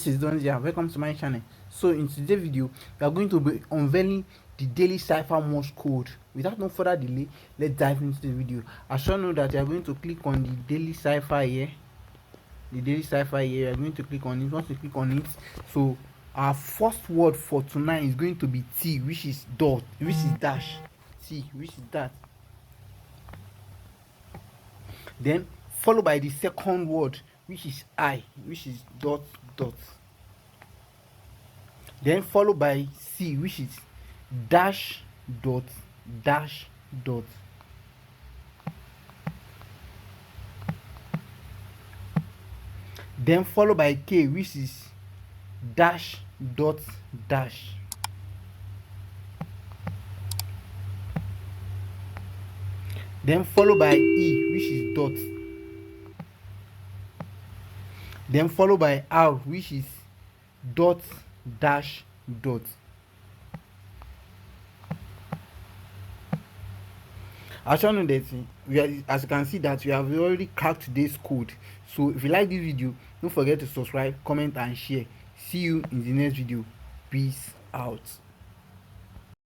this is Don here. Welcome to my channel. So in today's video, we are going to be unveiling the daily Cipher Morse code. Without no further delay, let's dive into the video. I sure know that you are going to click on the daily Cipher here. The daily Cipher here, you are going to click on it. Once you click on it, so our first word for tonight is going to be T, which is dot, which is dash. T, which is that. Then followed by the second word, which is I, which is dot dot. Then followed by C, which is dash dot dash dot. Then followed by K, which is dash dot dash. Then followed by E, which is dot. Then followed by R, which is dot dash dot. I shall know that as you can see that we have already cracked this code. So if you like this video, don't forget to subscribe, comment and share. See you in the next video. Peace out.